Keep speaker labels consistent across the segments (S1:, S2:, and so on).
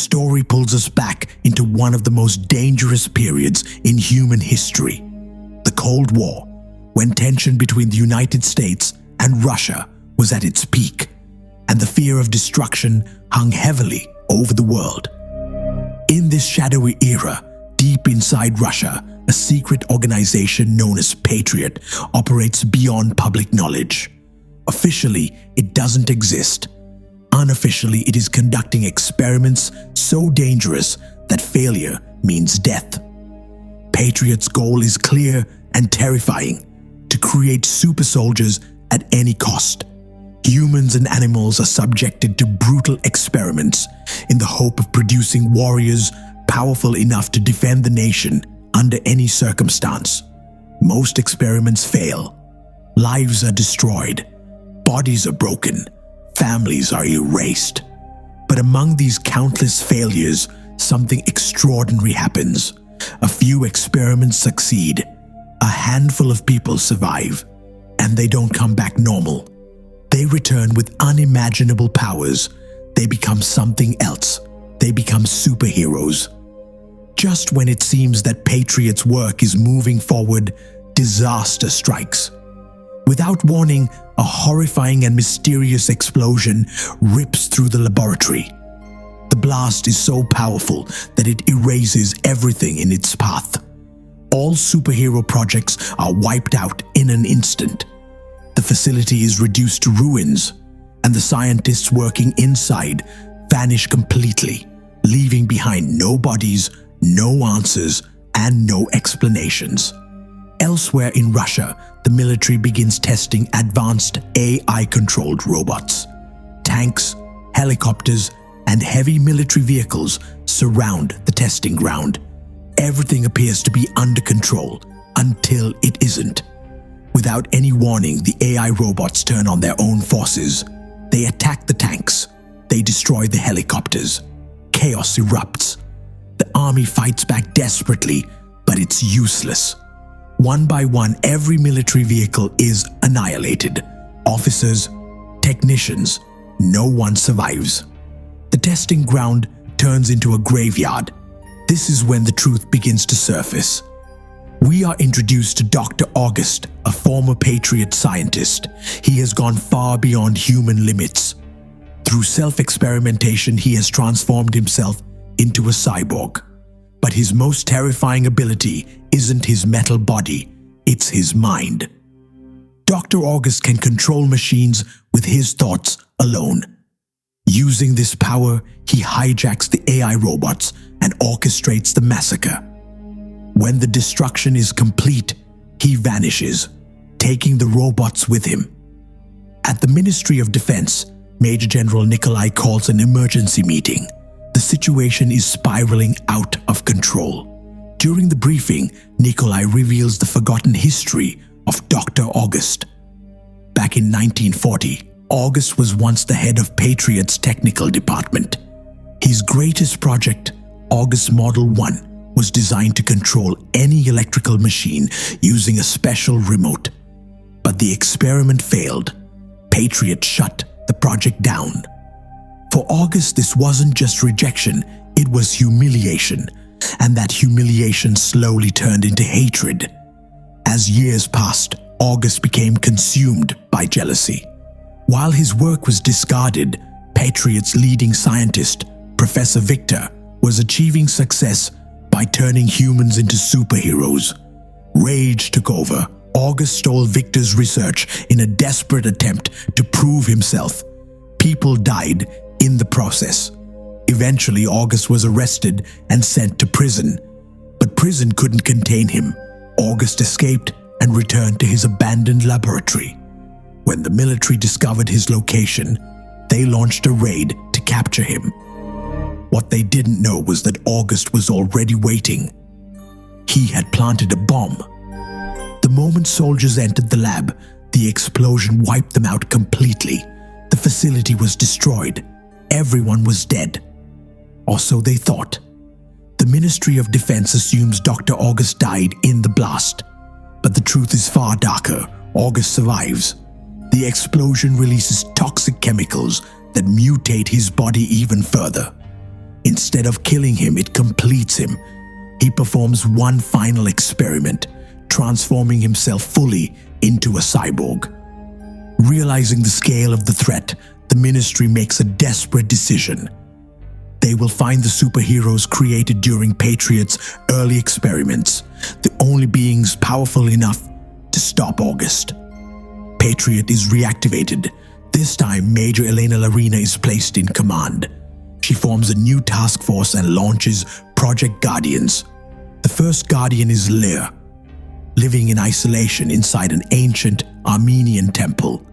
S1: story pulls us back into one of the most dangerous periods in human history, the Cold War, when tension between the United States and Russia was at its peak, and the fear of destruction hung heavily over the world. In this shadowy era, deep inside Russia, a secret organization known as Patriot operates beyond public knowledge. Officially, it doesn't exist. Unofficially, it is conducting experiments so dangerous that failure means death. Patriot's goal is clear and terrifying: to create super soldiers at any cost. Humans and animals are subjected to brutal experiments in the hope of producing warriors powerful enough to defend the nation under any circumstance. Most experiments fail. Lives are destroyed. Bodies are broken. Families are erased. But among these countless failures, something extraordinary happens. A few experiments succeed. A handful of people survive. And they don't come back normal. They return with unimaginable powers. They become something else. They become superheroes. Just when it seems that Patriot's work is moving forward, disaster strikes. Without warning, a horrifying and mysterious explosion rips through the laboratory. The blast is so powerful that it erases everything in its path. All superhero projects are wiped out in an instant. The facility is reduced to ruins, and the scientists working inside vanish completely, leaving behind no bodies, no answers, and no explanations. Elsewhere in Russia, the military begins testing advanced AI-controlled robots. Tanks, helicopters, and heavy military vehicles surround the testing ground. Everything appears to be under control until it isn't. Without any warning, the AI robots turn on their own forces. They attack the tanks. They destroy the helicopters. Chaos erupts. The army fights back desperately, but it's useless. One by one, every military vehicle is annihilated. Officers, technicians, no one survives. The testing ground turns into a graveyard. This is when the truth begins to surface. We are introduced to Dr. August, a former Patriot scientist. He has gone far beyond human limits. Through self-experimentation, he has transformed himself into a cyborg. But his most terrifying ability isn't his metal body, it's his mind. Dr. August can control machines with his thoughts alone. Using this power, he hijacks the AI robots and orchestrates the massacre. When the destruction is complete, he vanishes, taking the robots with him. At the Ministry of Defense, Major General Nikolai calls an emergency meeting. The situation is spiraling out of control. During the briefing, Nikolai reveals the forgotten history of Dr. August. Back in 1940, August was once the head of Patriot's technical department. His greatest project, August Model 1, was designed to control any electrical machine using a special remote. But the experiment failed. Patriot shut the project down. For August, this wasn't just rejection, it was humiliation, and that humiliation slowly turned into hatred. As years passed, August became consumed by jealousy. While his work was discarded, Patriot's leading scientist, Professor Victor, was achieving success by turning humans into superheroes. Rage took over. August stole Victor's research in a desperate attempt to prove himself. People died in the process. Eventually, August was arrested and sent to prison. But prison couldn't contain him. August escaped and returned to his abandoned laboratory. When the military discovered his location, they launched a raid to capture him. What they didn't know was that August was already waiting. He had planted a bomb. The moment soldiers entered the lab, the explosion wiped them out completely. The facility was destroyed. Everyone was dead. Or so they thought. The Ministry of Defense assumes Dr. August died in the blast. But the truth is far darker. August survives. The explosion releases toxic chemicals that mutate his body even further. Instead of killing him, it completes him. He performs one final experiment, transforming himself fully into a cyborg. Realizing the scale of the threat, the Ministry makes a desperate decision. They will find the superheroes created during Patriot's early experiments, the only beings powerful enough to stop August. Patriot is reactivated. This time, Major Elena Larina is placed in command. She forms a new task force and launches Project Guardians. The first Guardian is Lear, living in isolation inside an ancient Armenian temple.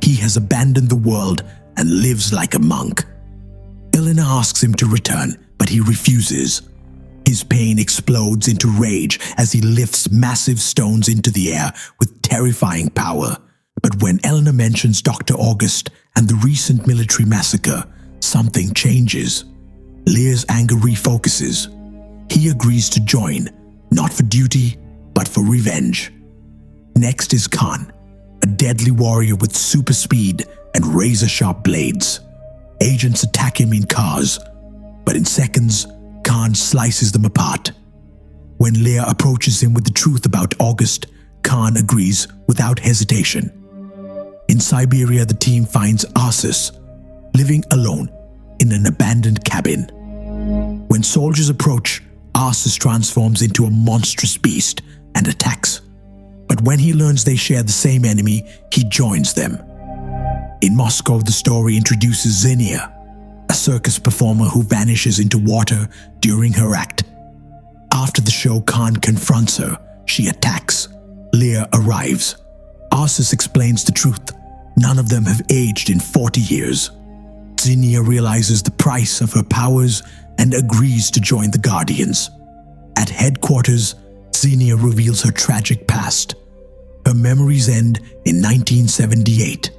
S1: He has abandoned the world and lives like a monk. Elena asks him to return, but he refuses. His pain explodes into rage as he lifts massive stones into the air with terrifying power. But when Elena mentions Dr. August and the recent military massacre, something changes. Lear's anger refocuses. He agrees to join, not for duty, but for revenge. Next is Khan, a deadly warrior with super speed and razor-sharp blades. Agents attack him in cars, but in seconds, Khan slices them apart. When Lear approaches him with the truth about August, Khan agrees without hesitation. In Siberia, the team finds Arsus, living alone in an abandoned cabin. When soldiers approach, Arsus transforms into a monstrous beast and attacks. But when he learns they share the same enemy, he joins them. In Moscow, the story introduces Xenia, a circus performer who vanishes into water during her act. After the show, Khan confronts her. She attacks. Lear arrives. Arsus explains the truth. None of them have aged in 40 years. Xenia realizes the price of her powers and agrees to join the Guardians. At headquarters, Xenia reveals her tragic past. Her memories end in 1978.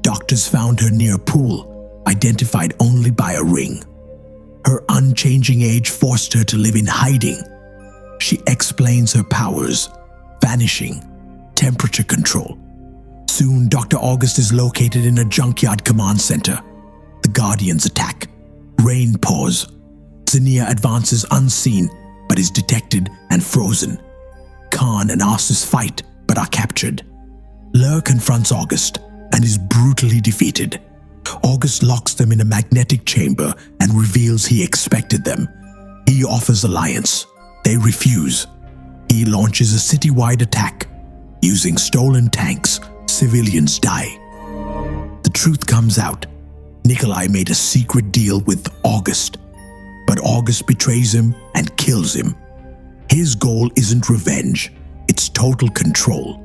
S1: Doctors found her near a pool, identified only by a ring. Her unchanging age forced her to live in hiding. She explains her powers: vanishing, temperature control. Soon, Dr. August is located in a junkyard command center. The Guardians attack. Rain pours. Xenia advances unseen, but is detected and frozen. Khan and Arsus fight, but are captured. Lear confronts August and is brutally defeated. August locks them in a magnetic chamber and reveals he expected them. He offers alliance. They refuse. He launches a citywide attack. Using stolen tanks, civilians die. The truth comes out. Nikolai made a secret deal with August, but August betrays him and kills him. His goal isn't revenge, it's total control.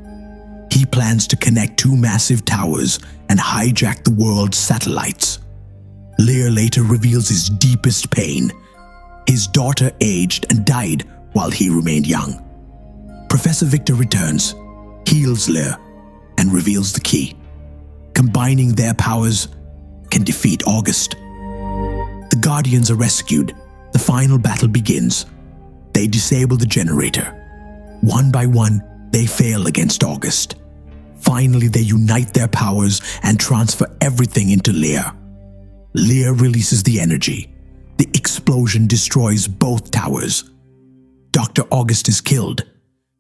S1: He plans to connect two massive towers and hijack the world's satellites. Lear later reveals his deepest pain. His daughter aged and died while he remained young. Professor Victor returns, heals Lear, and reveals the key. Combining their powers can defeat August. The Guardians are rescued. The final battle begins. They disable the generator. One by one, they fail against August. Finally, they unite their powers and transfer everything into Lear. Lear releases the energy. The explosion destroys both towers. Dr. August is killed.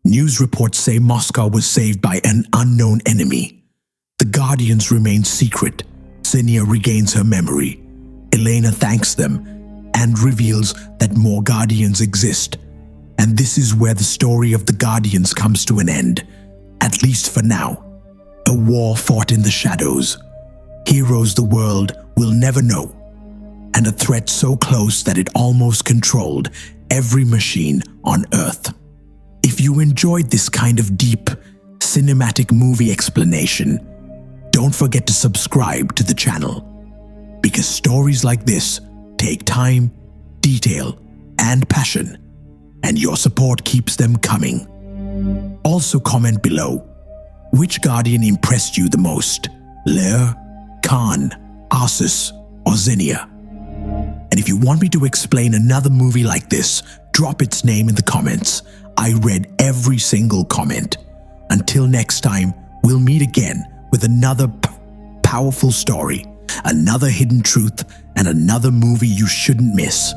S1: News reports say Moscow was saved by an unknown enemy. The Guardians remain secret. Xenia regains her memory. Elena thanks them and reveals that more Guardians exist. And this is where the story of the Guardians comes to an end, at least for now. A war fought in the shadows. Heroes the world will never know. And a threat so close that it almost controlled every machine on Earth. If you enjoyed this kind of deep, cinematic movie explanation, don't forget to subscribe to the channel, because stories like this take time, detail, and passion, and your support keeps them coming. Also comment below, which Guardian impressed you the most? Lear, Khan, Arsus, or Xenia? And if you want me to explain another movie like this, drop its name in the comments. I read every single comment. Until next time, we'll meet again with another powerful story. another hidden truth, and another movie you shouldn't miss.